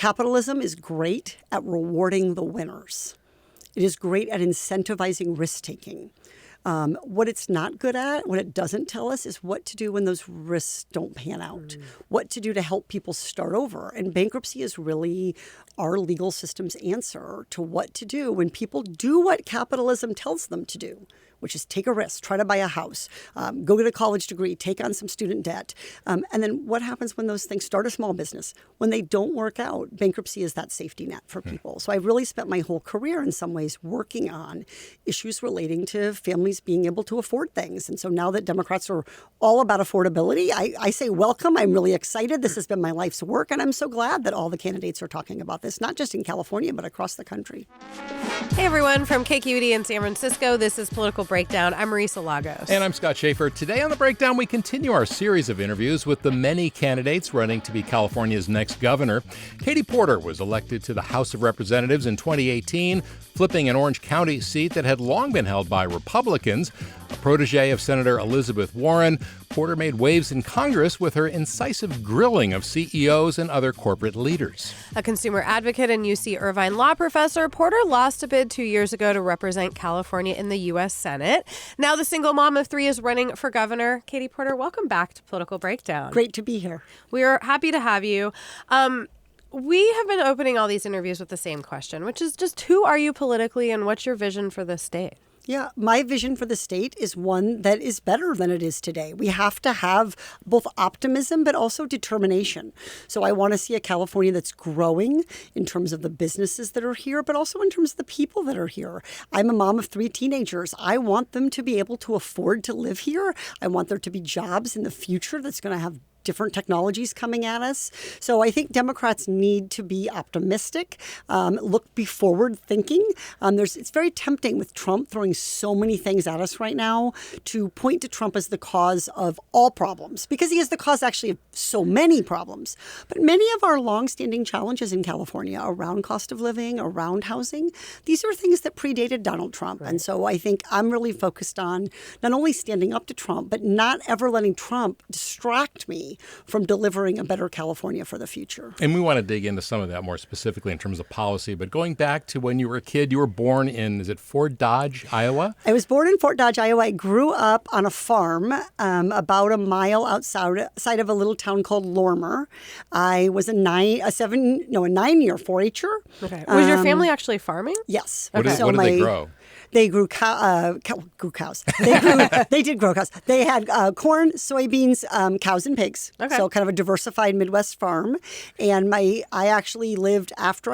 Capitalism is great at rewarding the winners. It is great at incentivizing risk-taking. What it's not good at, what it doesn't tell us, is what to do when those risks don't pan out, what to do to help people start over. And bankruptcy is really our legal system's answer to what to do when people do what capitalism tells them to do, which is take a risk, try to buy a house, go get a college degree, take on some student debt. And then what happens when those things start a small business? When they don't work out, bankruptcy is that safety net for people. So I've really spent my whole career in some ways working on issues relating to families being able to afford things. And so now that Democrats are all about affordability, I say welcome. I'm really excited. This has been my life's work. And I'm so glad that all the candidates are talking about this, not just in California, but across the country. Hey, everyone. From KQED in San Francisco, this is Political Breakdown. I'm Marisa Lagos. And I'm Scott Schaefer. Today on The Breakdown, we continue our series of interviews with the many candidates running to be California's next governor. Katie Porter was elected to the House of Representatives in 2018, flipping an Orange County seat that had long been held by Republicans. A protege of Senator Elizabeth Warren, Porter made waves in Congress with her incisive grilling of CEOs and other corporate leaders. A consumer advocate and UC Irvine law professor, Porter lost a bid 2 years ago to represent California in the U.S. Senate. Now the single mom of three is running for governor. Katie Porter, welcome back to Political Breakdown. Great to be here. We are happy to have you. We have been opening all these interviews with the same question, which is just who are you politically and what's your vision for the state? Yeah, my vision for the state is one that is better than it is today. We have to have both optimism but also determination. So I want to see a California that's growing in terms of the businesses that are here, but also in terms of the people that are here. I'm a mom of three teenagers. I want them to be able to afford to live here. I want there to be jobs in the future that's going to have different technologies coming at us. So I think Democrats need to be optimistic, be forward thinking. It's very tempting with Trump throwing so many things at us right now to point to Trump as the cause of all problems, because he is the cause actually of so many problems. But many of our longstanding challenges in California around cost of living, around housing, these are things that predated Donald Trump. Right. And so I think I'm really focused on not only standing up to Trump, but not ever letting Trump distract me from delivering a better California for the future. And we want to dig into some of that more specifically in terms of policy. But going back to when you were a kid, you were born in, is it Fort Dodge, Iowa? I was born in Fort Dodge, Iowa. I grew up on a farm about a mile outside of a little town called Lormer. I was a 9-year 4-H'er. Okay. Was your family actually farming? Yes. What did they grow? They grew cows. They did grow cows. They had corn, soybeans, cows, and pigs. Okay. So kind of a diversified Midwest farm. And after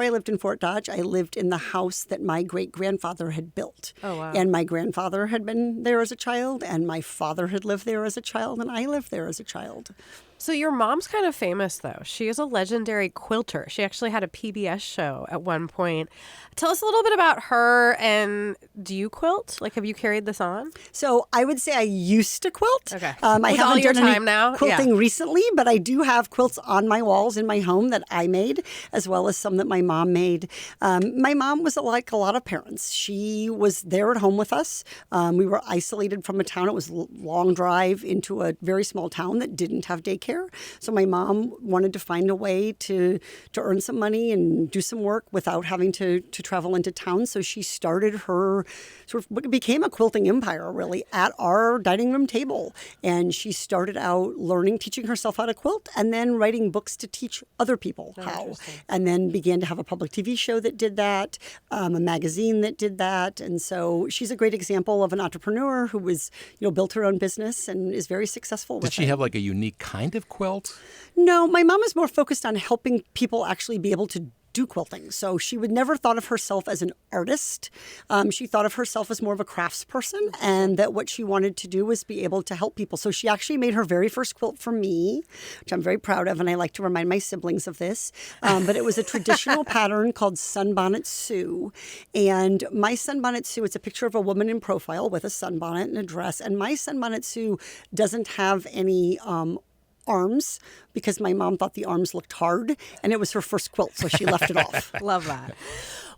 I lived in Fort Dodge, I lived in the house that my great-grandfather had built. Oh, wow. And my grandfather had been there as a child, and my father had lived there as a child, and I lived there as a child. So your mom's kind of famous, though. She is a legendary quilter. She actually had a PBS show at one point. Tell us a little bit about her, and do you quilt? Like, have you carried this on? So I would say I used to quilt. Okay. I haven't done any quilting yeah. recently, but I do have quilts on my walls in my home that I made, as well as some that my mom made. My mom was like a lot of parents. She was there at home with us. We were isolated from a town. It was a long drive into a very small town that didn't have daycare. So my mom wanted to find a way to earn some money and do some work without having to travel into town. So she started her sort of what became a quilting empire, really, at our dining room table. And she started out teaching herself how to quilt, and then writing books to teach other people how. And then began to have a public TV show that did that, a magazine that did that. And so she's a great example of an entrepreneur who was, built her own business and is very successful with it. Did she have like a unique kind of quilt? No, my mom is more focused on helping people actually be able to do quilting. So she would never thought of herself as an artist. She thought of herself as more of a craftsperson, and that what she wanted to do was be able to help people. So she actually made her very first quilt for me, which I'm very proud of, and I like to remind my siblings of this. But it was a traditional pattern called Sunbonnet Sue. And my Sunbonnet Sue, it's a picture of a woman in profile with a sunbonnet and a dress. And my Sunbonnet Sue doesn't have any arms, because my mom thought the arms looked hard, and it was her first quilt, so she left it off. Love that.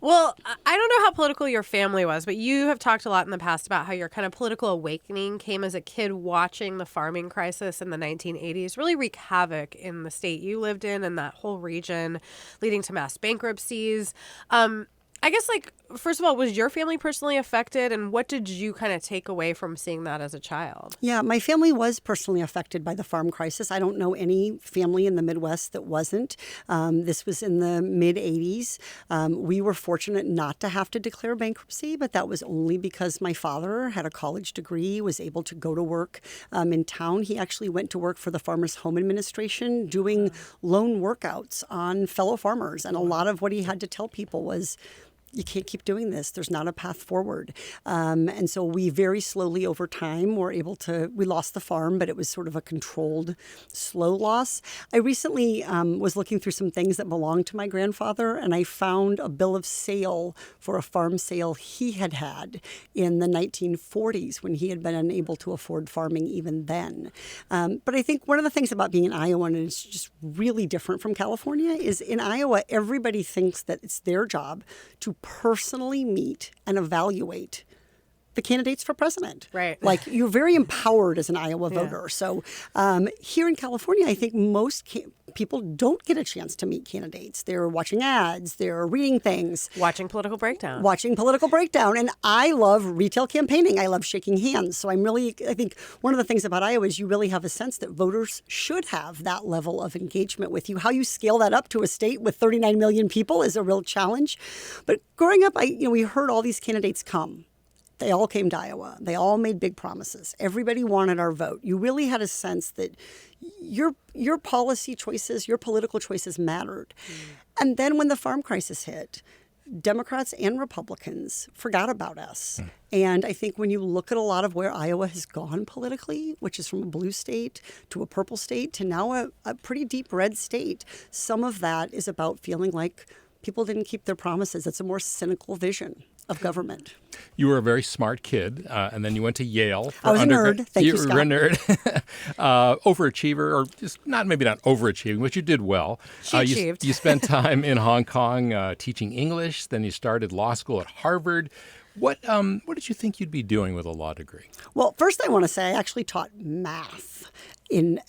Well, I don't know how political your family was, but you have talked a lot in the past about how your kind of political awakening came as a kid watching the farming crisis in the 1980s really wreak havoc in the state you lived in and that whole region, leading to mass bankruptcies. I guess, first of all, was your family personally affected, and what did you kind of take away from seeing that as a child? Yeah, my family was personally affected by the farm crisis. I don't know any family in the Midwest that wasn't. This was in the mid-'80s. We were fortunate not to have to declare bankruptcy, but that was only because my father had a college degree, was able to go to work in town. He actually went to work for the Farmers Home Administration doing loan workouts on fellow farmers. And a lot of what he had to tell people was, you can't keep doing this. There's not a path forward. And so we very slowly over time were able to, we lost the farm, but it was sort of a controlled, slow loss. I recently was looking through some things that belonged to my grandfather, and I found a bill of sale for a farm sale he had had in the 1940s when he had been unable to afford farming even then. But I think one of the things about being in Iowa, and it's just really different from California, is in Iowa, everybody thinks that it's their job to personally meet and evaluate the candidates for president. Right. Like, you're very empowered as an Iowa voter. So here in California, I think most people don't get a chance to meet candidates. They're watching ads, they're reading things. Watching Political Breakdown. And I love retail campaigning. I love shaking hands. So I think one of the things about Iowa is you really have a sense that voters should have that level of engagement with you. How you scale that up to a state with 39 million people is a real challenge. But growing up, we heard all these candidates come. They all came to Iowa. They all made big promises. Everybody wanted our vote. You really had a sense that your policy choices, your political choices mattered. And then when the farm crisis hit, Democrats and Republicans forgot about us. And I think when you look at a lot of where Iowa has gone politically, which is from a blue state to a purple state to now a pretty deep red state, some of that is about feeling like people didn't keep their promises. It's a more cynical vision of government. You were a very smart kid, and then you went to Yale. I was a nerd. Thank you, Scott. You were a nerd. Overachiever, or just maybe not overachieving, but you did well. She achieved. You spent time in Hong Kong teaching English. Then you started law school at Harvard. What did you think you'd be doing with a law degree? Well, first I want to say I actually taught math. And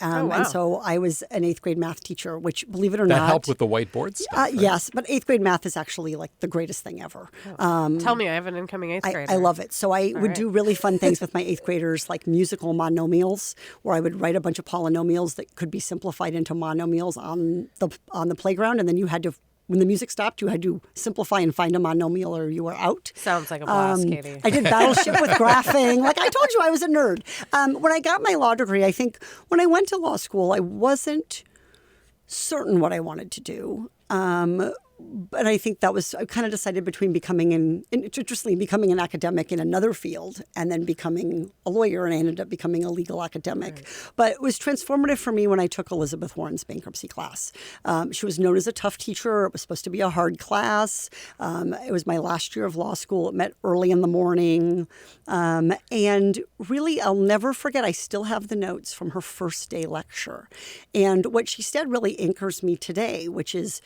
so I was an 8th grade math teacher, which, believe it or not. That helped with the whiteboard stuff, right? Yes, but 8th grade math is actually like the greatest thing ever. Tell me, I have an incoming 8th grader. I love it. So I would do really fun things with my 8th graders, like musical monomials, where I would write a bunch of polynomials that could be simplified into monomials on the playground, and then you had to, when the music stopped, you had to simplify and find a monomial or you were out. Sounds like a blast, Katie. I did Battleship with graphing. Like I told you, I was a nerd. When I got my law degree, I think when I went to law school, I wasn't certain what I wanted to do. But I think I kind of decided between becoming an academic in another field and then becoming a lawyer, and I ended up becoming a legal academic. Right. But it was transformative for me when I took Elizabeth Warren's bankruptcy class. She was known as a tough teacher. It was supposed to be a hard class. It was my last year of law school. It met early in the morning. And really, I'll never forget, I still have the notes from her first day lecture. And what she said really anchors me today, which is,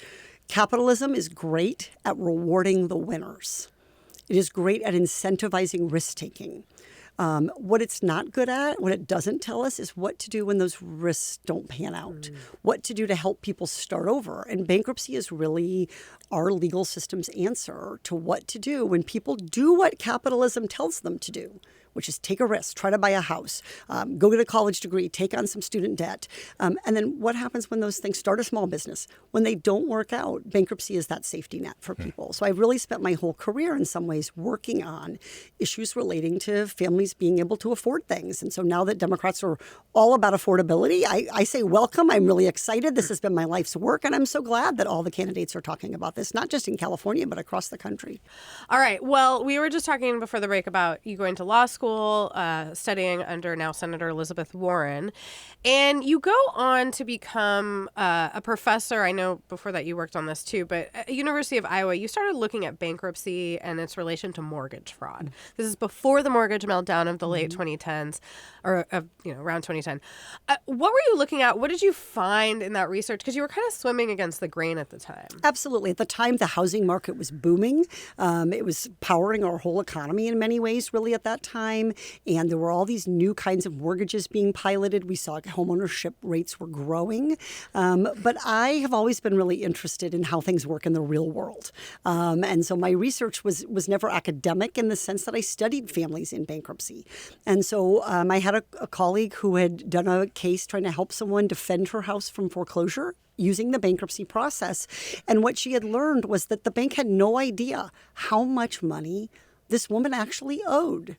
capitalism is great at rewarding the winners. It is great at incentivizing risk-taking. What it's not good at, what it doesn't tell us, is what to do when those risks don't pan out, what to do to help people start over. And bankruptcy is really our legal system's answer to what to do when people do what capitalism tells them to do, which is take a risk, try to buy a house, go get a college degree, take on some student debt. And then what happens when those things start a small business? When they don't work out, bankruptcy is that safety net for people. So I've really spent my whole career in some ways working on issues relating to families being able to afford things. And so now that Democrats are all about affordability, I say welcome. I'm really excited. This has been my life's work. And I'm so glad that all the candidates are talking about this, not just in California, but across the country. All right. Well, we were just talking before the break about you going to law school school studying under now Senator Elizabeth Warren. And you go on to become a professor. I know before that you worked on this too, but at University of Iowa, you started looking at bankruptcy and its relation to mortgage fraud. This is before the mortgage meltdown of the late 2010s, or around 2010. What were you looking at? What did you find in that research? Because you were kind of swimming against the grain at the time. Absolutely. At the time, the housing market was booming. It was powering our whole economy in many ways, really, at that time. And there were all these new kinds of mortgages being piloted. We saw homeownership rates were growing. But I have always been really interested in how things work in the real world. And so my research was never academic in the sense that I studied families in bankruptcy. And so I had a colleague who had done a case trying to help someone defend her house from foreclosure using the bankruptcy process. And what she had learned was that the bank had no idea how much money this woman actually owed.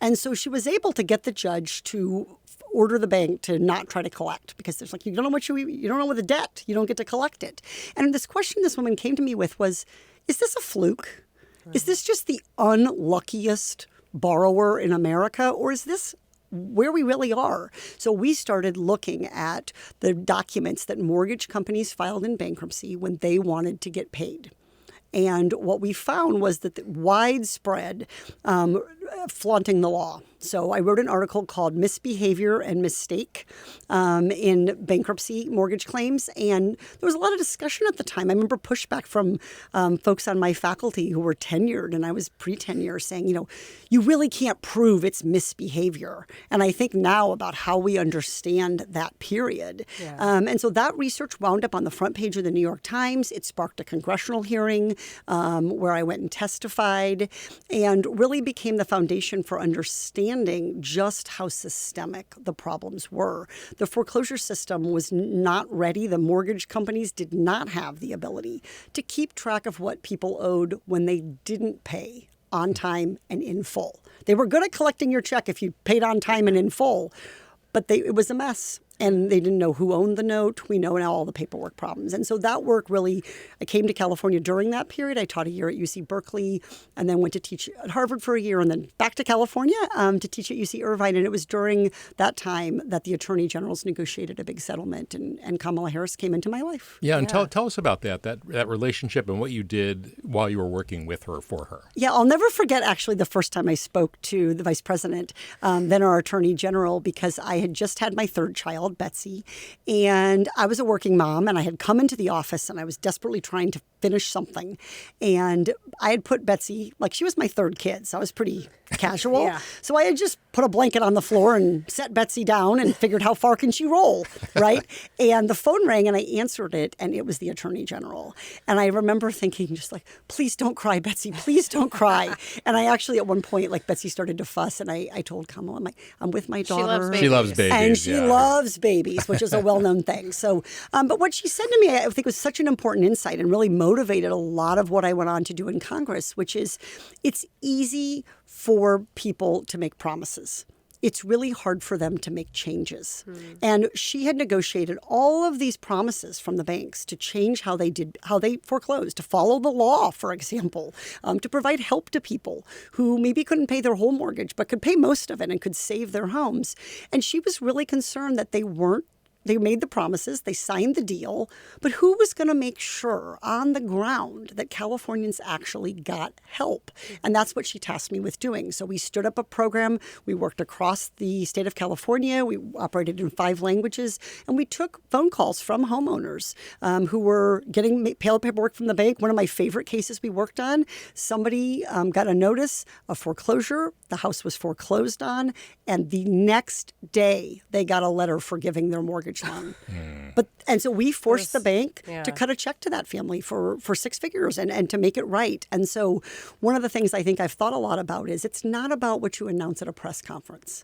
And so she was able to get the judge to order the bank to not try to collect, because there's you don't know what you don't know what the debt, you don't get to collect it. And this question this woman came to me with was, is this a fluke? Is this just the unluckiest borrower in America, or is this where we really are? So we started looking at the documents that mortgage companies filed in bankruptcy when they wanted to get paid. And what we found was that the widespread flaunting the law. So I wrote an article called Misbehavior and Mistake in Bankruptcy Mortgage Claims. And there was a lot of discussion at the time. I remember pushback from folks on my faculty who were tenured, and I was pre-tenure, saying, you really can't prove it's misbehavior. And I think now about how we understand that period. Yeah. And so that research wound up on the front page of the New York Times. It sparked a congressional hearing where I went and testified, and really became the foundation for understanding just how systemic the problems were. The foreclosure system was not ready. The mortgage companies did not have the ability to keep track of what people owed when they didn't pay on time and in full. They were good at collecting your check if you paid on time and in full, but it was a mess. And they didn't know who owned the note. We know now all the paperwork problems. And so that work really, I came to California during that period. I taught a year at UC Berkeley, and then went to teach at Harvard for a year, and then back to California to teach at UC Irvine. And it was during that time that the attorney generals negotiated a big settlement, and Kamala Harris came into my life. Yeah, and tell us about that relationship and what you did while you were working with her, for her. Yeah, I'll never forget actually the first time I spoke to the vice president, then our attorney general, because I had just had my third child, Betsy, and I was a working mom, and I had come into the office, and I was desperately trying to finish something, and I had put Betsy, she was my third kid, so I was pretty casual. Yeah. So I had just put a blanket on the floor and set Betsy down and figured, how far can she roll, right? And the phone rang, and I answered it, and it was the attorney general. And I remember thinking please don't cry, Betsy, please don't cry. And I actually, at one point, Betsy started to fuss, and I told Kamala, I'm with my daughter. She loves babies. And she loves babies, which is a well-known thing. So, but what she said to me, I think was such an important insight and really motivated a lot of what I went on to do in Congress, which is it's easy for people to make promises. It's really hard for them to make changes. And she had negotiated all of these promises from the banks to change how they foreclosed, to follow the law, for example, to provide help to people who maybe couldn't pay their whole mortgage, but could pay most of it and could save their homes. And she was really concerned that they made the promises, they signed the deal, but who was going to make sure on the ground that Californians actually got help? And that's what she tasked me with doing. So we stood up a program. We worked across the state of California. We operated in 5 languages, and we took phone calls from homeowners who were getting paperwork from the bank. One of my favorite cases we worked on, somebody got a notice of foreclosure. The house was foreclosed on, and the next day they got a letter forgiving their mortgage loan. And so we forced the bank to cut a check to that family for 6 figures and to make it right. And so one of the things I think I've thought a lot about is it's not about what you announce at a press conference.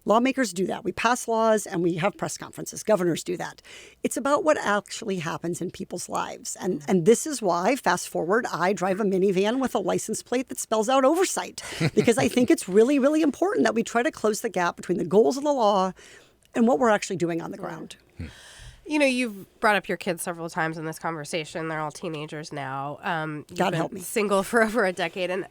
Lawmakers do that. We pass laws and we have press conferences. Governors do that. It's about what actually happens in people's lives. And this is why, fast forward, I drive a minivan with a license plate that spells out oversight, because I think it's really, really important that we try to close the gap between the goals of the law and what we're actually doing on the ground. You've brought up your kids several times in this conversation. They're all teenagers now. God help me. Single for over a decade. And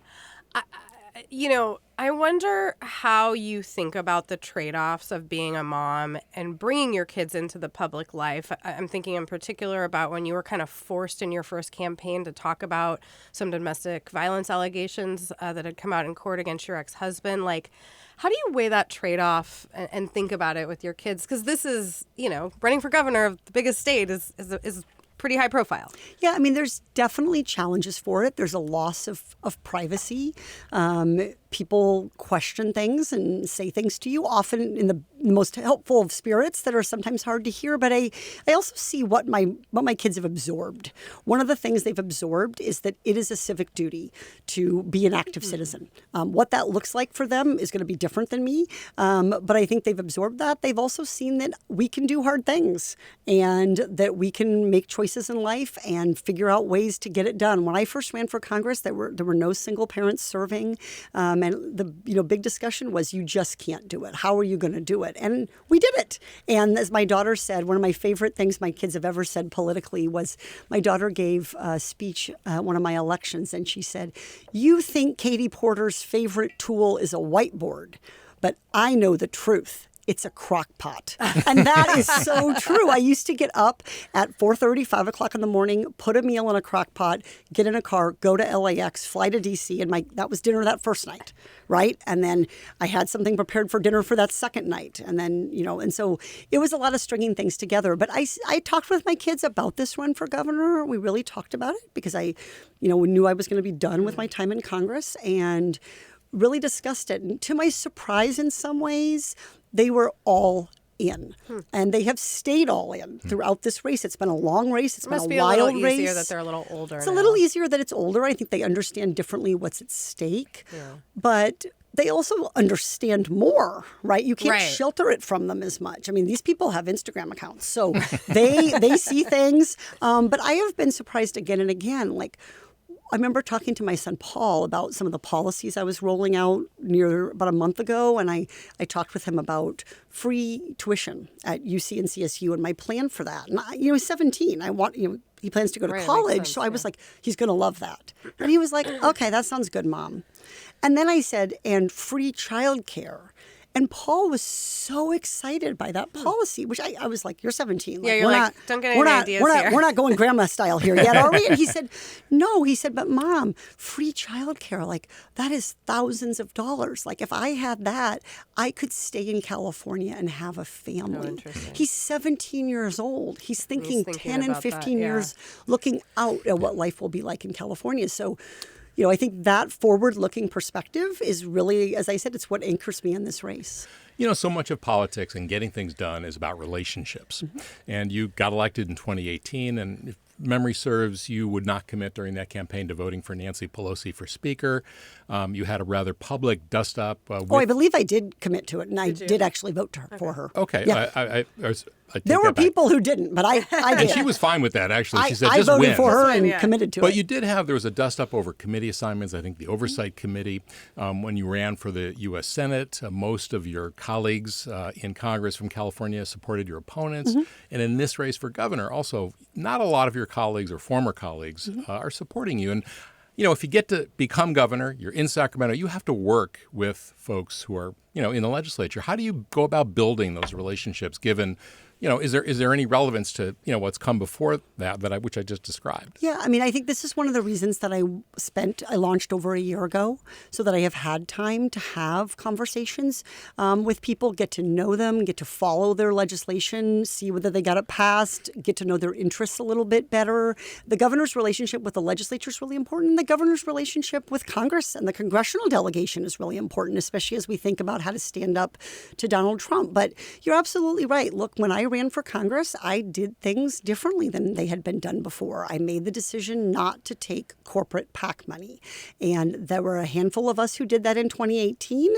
I wonder how you think about the trade-offs of being a mom and bringing your kids into the public life. I'm thinking in particular about when you were kind of forced in your first campaign to talk about some domestic violence allegations that had come out in court against your ex-husband. Like, how do you weigh that trade-off and think about it with your kids? Because this is, running for governor of the biggest state is pretty high profile. Yeah, I mean, there's definitely challenges for it. There's a loss of privacy. People question things and say things to you, often in the most helpful of spirits that are sometimes hard to hear. But I also see what my kids have absorbed. One of the things they've absorbed is that it is a civic duty to be an active citizen. What that looks like for them is going to be different than me. But I think they've absorbed that. They've also seen that we can do hard things and that we can make choices in life and figure out ways to get it done. When I first ran for Congress, there were no single parents serving. And the big discussion was, you just can't do it. How are you going to do it? And we did it. And as my daughter said, one of my favorite things my kids have ever said politically was, my daughter gave a speech at one of my elections, and she said, "You think Katie Porter's favorite tool is a whiteboard, but I know the truth. It's a crock pot." And that is so true. I used to get up at 4:30, 5 o'clock in the morning, put a meal in a crock pot, get in a car, go to LAX, fly to DC, and that was dinner that first night, right? And then I had something prepared for dinner for that second night. And then, and so it was a lot of stringing things together. But I talked with my kids about this run for governor. We really talked about it because I, knew I was going to be done with my time in Congress and really discussed it. And to my surprise, in some ways, they were all in. And they have stayed all in throughout this race. It's been a long race. It's been a wild race. Must be a little easier that they're a little older It's now. a little easier that it's older. I think they understand differently what's at stake. Yeah. But they also understand more, right? You can't shelter it from them as much. I mean, these people have Instagram accounts, so they see things. But I have been surprised again and again. Like, I remember talking to my son Paul about some of the policies I was rolling out about a month ago, and I talked with him about free tuition at UC and CSU and my plan for that. And he's 17. He plans to go to college, so I was like, he's going to love that. And he was like, okay, that sounds good, Mom. And then I said, and free childcare. And Paul was so excited by that policy, which I was like, you're 17. Like, you're like, don't get any ideas here. We're not going grandma style here yet, are we? And he said, no. He said, but Mom, free childcare, like, that is thousands of dollars. Like, if I had that, I could stay in California and have a family. He's 17 years old. He's thinking 10 and 15 years looking out at what life will be like in California. So, I think that forward-looking perspective is really, as I said, it's what anchors me in this race. So much of politics and getting things done is about relationships. And you got elected in 2018, and if memory serves, you would not commit during that campaign to voting for Nancy Pelosi for Speaker. You had a rather public dust-up. I believe I did commit to it, and I did actually vote for her. Okay. Yeah. I there were people who didn't, but I did. And she was fine with that, actually. She said, I just voted win. for her and committed to it. But you did there was a dust-up over committee assignments. I think the Oversight Committee, when you ran for the U.S. Senate, most of your colleagues in Congress from California supported your opponents. And in this race for governor, also, not a lot of your colleagues or former colleagues are supporting you. And if you get to become governor, you're in Sacramento, you have to work with folks who are, in the legislature. How do you go about building those relationships given, is there any relevance to, what's come before that which I just described? Yeah, I mean, I think this is one of the reasons that I launched over a year ago, so that I have had time to have conversations with people, get to know them, get to follow their legislation, see whether they got it passed, get to know their interests a little bit better. The governor's relationship with the legislature is really important. The governor's relationship with Congress and the congressional delegation is really important, especially as we think about how to stand up to Donald Trump. But you're absolutely right. Look, when I ran for Congress, I did things differently than they had been done before. I made the decision not to take corporate PAC money. And there were a handful of us who did that in 2018.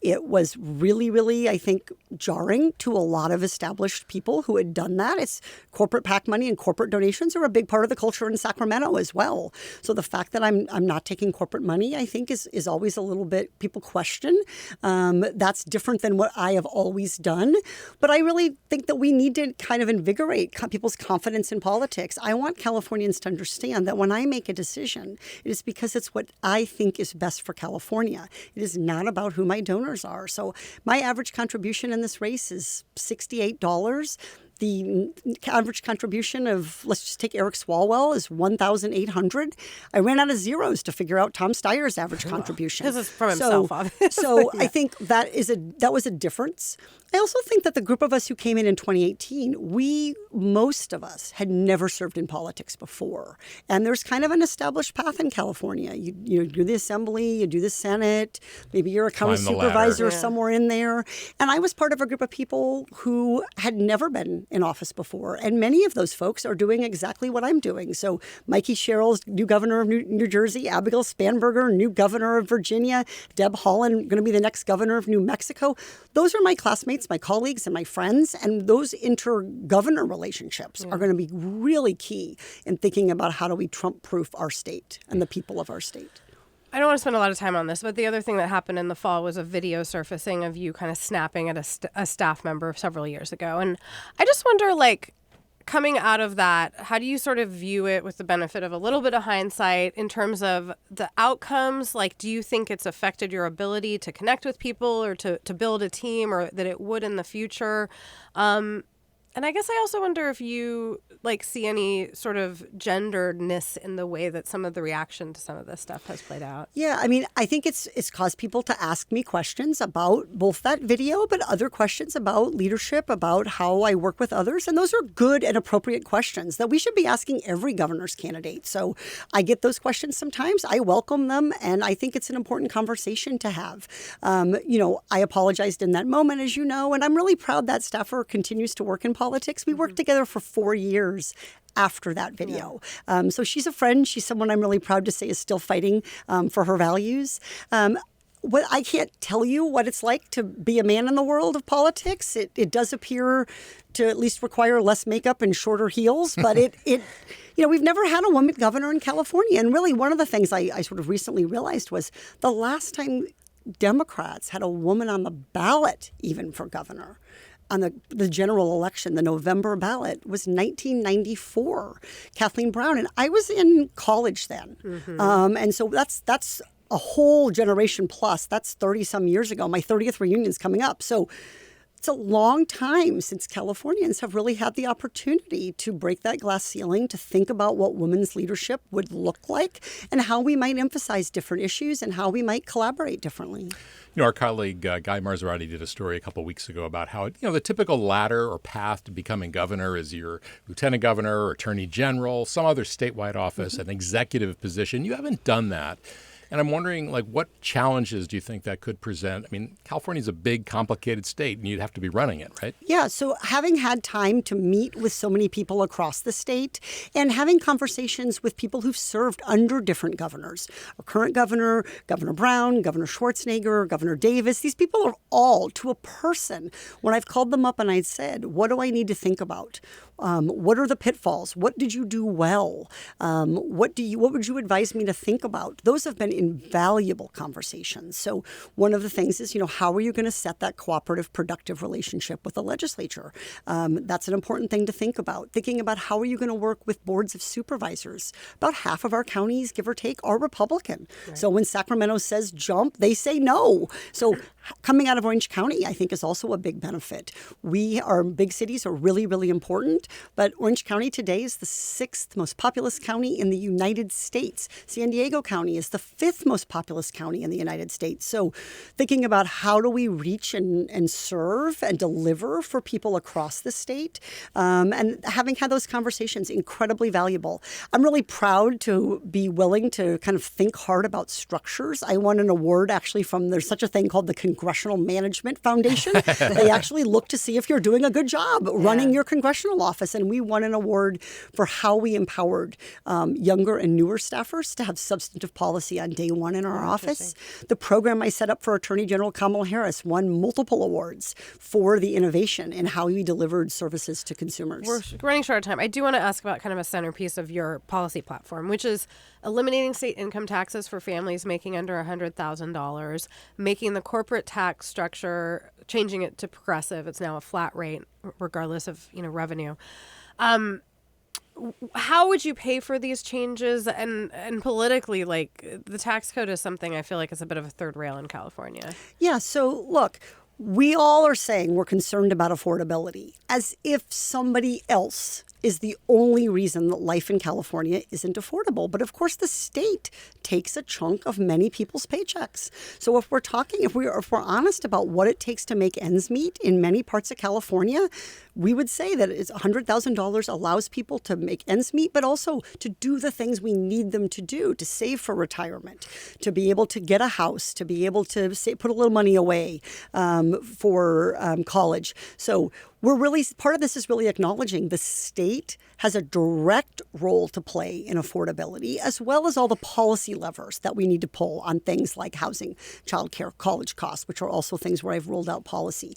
It was really, really, I think, jarring to a lot of established people who had done that. It's corporate PAC money and corporate donations are a big part of the culture in Sacramento as well. So the fact that I'm not taking corporate money, I think, is always a little bit, people question. That's different than what I have always done. But I really think that we we need to kind of invigorate people's confidence in politics. I want Californians to understand that when I make a decision, it is because it's what I think is best for California. It is not about who my donors are. So my average contribution in this race is $68. The average contribution of, let's just take Eric Swalwell, is $1,800. I ran out of zeros to figure out Tom Steyer's average contribution. This is from himself, obviously. So I think that was a difference. I also think that the group of us who came in 2018, most of us had never served in politics before. And there's kind of an established path in California. You do the assembly, you do the Senate, maybe you're a county supervisor somewhere in there. And I was part of a group of people who had never been in office before. And many of those folks are doing exactly what I'm doing. So Mikey Sherrill's new governor of New Jersey, Abigail Spanberger, new governor of Virginia, Deb Haaland, going to be the next governor of New Mexico. Those are my classmates, my colleagues, and my friends. And those inter-governor relationships are going to be really key in thinking about how do we Trump-proof our state and the people of our state. I don't want to spend a lot of time on this, but the other thing that happened in the fall was a video surfacing of you kind of snapping at a staff member several years ago. And I just wonder, like, coming out of that, how do you sort of view it with the benefit of a little bit of hindsight in terms of the outcomes? Like, do you think it's affected your ability to connect with people or to build a team, or that it would in the future? And I guess I also wonder if you see any sort of genderedness in the way that some of the reaction to some of this stuff has played out. Yeah, I mean, I think it's caused people to ask me questions about both that video, but other questions about leadership, about how I work with others. And those are good and appropriate questions that we should be asking every governor's candidate. So I get those questions sometimes. I welcome them. And I think it's an important conversation to have. I apologized in that moment, as you know, and I'm really proud that staffer continues to work in politics. We worked together for 4 years after that video. So she's a friend. She's someone I'm really proud to say is still fighting for her values. I can't tell you what it's like to be a man in the world of politics. It does appear to at least require less makeup and shorter heels, but we've never had a woman governor in California. And really one of the things I sort of recently realized was the last time Democrats had a woman on the ballot, even for governor, on the general election, the November ballot, was 1994, Kathleen Brown. And I was in college then. And so that's a whole generation plus. That's 30-some years ago. My 30th reunion's coming up. So it's a long time since Californians have really had the opportunity to break that glass ceiling, to think about what women's leadership would look like and how we might emphasize different issues and how we might collaborate differently. Our colleague Guy Marzorati did a story a couple of weeks ago about how, the typical ladder or path to becoming governor is your lieutenant governor or attorney general, some other statewide office, an executive position. You haven't done that. And I'm wondering, what challenges do you think that could present? I mean, California's a big, complicated state, and you'd have to be running it, right? Yeah. So having had time to meet with so many people across the state and having conversations with people who've served under different governors, our current governor, Governor Brown, Governor Schwarzenegger, Governor Davis, these people are all, to a person, when I've called them up and I said, what do I need to think about? What are the pitfalls? What did you do well? What would you advise me to think about? Those have been invaluable conversations. So one of the things is, how are you going to set that cooperative, productive relationship with the legislature? That's an important thing to think about. Thinking about how are you going to work with boards of supervisors? About half of our counties, give or take, are Republican. Right. So when Sacramento says jump, they say no. So coming out of Orange County, I think, is also a big benefit. Our big cities are really, really important, but Orange County today is the 6th most populous county in the United States. San Diego County is the 5th most populous county in the United States. So thinking about how do we reach and serve and deliver for people across the state, and having had those conversations, incredibly valuable. I'm really proud to be willing to kind of think hard about structures. I won an award actually there's such a thing called the Congressional Management Foundation. They actually look to see if you're doing a good job running your congressional office. And we won an award for how we empowered younger and newer staffers to have substantive policy on day one in our office. The program I set up for Attorney General Kamala Harris won multiple awards for the innovation in how we delivered services to consumers. We're running short of time. I do want to ask about kind of a centerpiece of your policy platform, which is eliminating state income taxes for families making under $100,000, making the corporate tax structure, changing it to progressive. It's now a flat rate, regardless of revenue. How would you pay for these changes? And politically, like, the tax code is something I feel like is a bit of a third rail in California. Yeah. So look, we all are saying we're concerned about affordability, as if somebody else is the only reason that life in California isn't affordable. But of course, the state takes a chunk of many people's paychecks. So if we're honest about what it takes to make ends meet in many parts of California, we would say that it's $100,000 allows people to make ends meet, but also to do the things we need them to do, to save for retirement, to be able to get a house, to be able to put a little money away for college. So part of this is really acknowledging the state has a direct role to play in affordability, as well as all the policy levers that we need to pull on things like housing, childcare, college costs, which are also things where I've rolled out policy.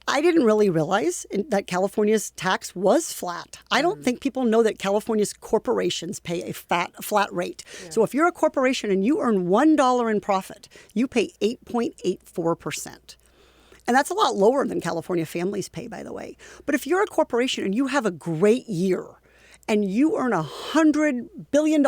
I didn't really realize that California's tax was flat. I don't think people know that California's corporations pay a flat rate. Yeah. So if you're a corporation and you earn $1 in profit, you pay 8.84%. And that's a lot lower than California families pay, by the way. But if you're a corporation and you have a great year and you earn $100 billion,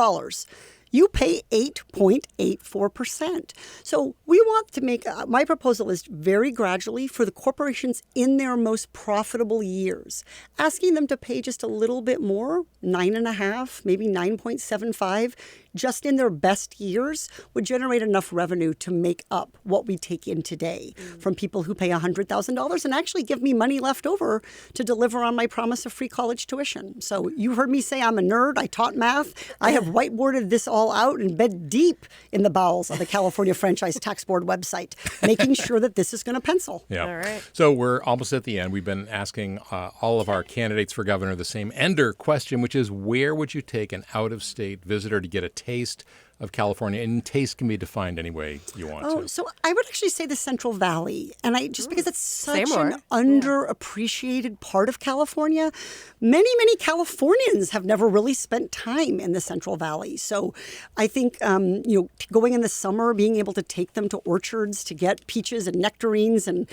you pay 8.84%. So we want to make, my proposal is very gradually for the corporations in their most profitable years, asking them to pay just a little bit more, 9.5, maybe 9.75, just in their best years would generate enough revenue to make up what we take in today from people who pay $100,000 and actually give me money left over to deliver on my promise of free college tuition. So you heard me say I'm a nerd. I taught math. I have whiteboarded this all out and bed deep in the bowels of the California Franchise Tax Board website, making sure that this is going to pencil. Yeah. All right. So we're almost at the end. We've been asking all of our candidates for governor the same ender question, which is, where would you take an out-of-state visitor to get a taste of California? And taste can be defined any way you want to. So I would actually say the Central Valley. And because it's such an underappreciated part of California, many Californians have never really spent time in the Central Valley. So I think, going in the summer, being able to take them to orchards to get peaches and nectarines and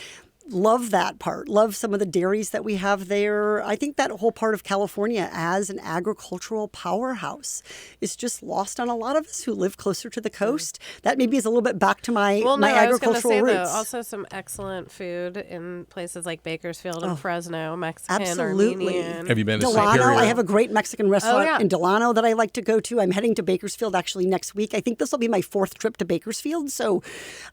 love that part. Love some of the dairies that we have there. I think that whole part of California as an agricultural powerhouse is just lost on a lot of us who live closer to the coast. That maybe is a little bit back to my agricultural I was gonna say, roots. Though, also some excellent food in places like Bakersfield and Fresno, Mexican, absolutely. Armenian. Have you been to Delano? Superior? I have a great Mexican restaurant in Delano that I like to go to. I'm heading to Bakersfield actually next week. I think this will be my 4th trip to Bakersfield. So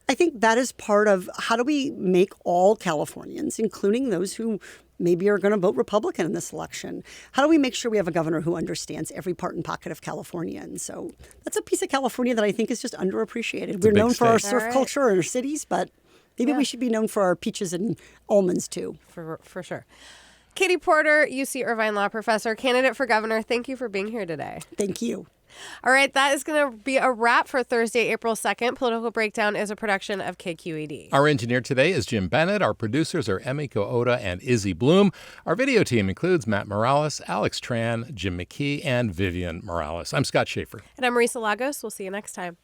I think that is part of how do we make all Californians, including those who maybe are going to vote Republican in this election, how do we make sure we have a governor who understands every part and pocket of California? And so that's a piece of California that I think is just underappreciated. We're known for our surf culture in our cities, but maybe we should be known for our peaches and almonds too. For sure. Katie Porter, UC Irvine law professor, candidate for governor. Thank you for being here today. Thank you. All right, that is going to be a wrap for Thursday, April 2nd. Political Breakdown is a production of KQED. Our engineer today is Jim Bennett. Our producers are Emiko Oda and Izzy Bloom. Our video team includes Matt Morales, Alex Tran, Jim McKee, and Vivian Morales. I'm Scott Schaefer. And I'm Marisa Lagos. We'll see you next time.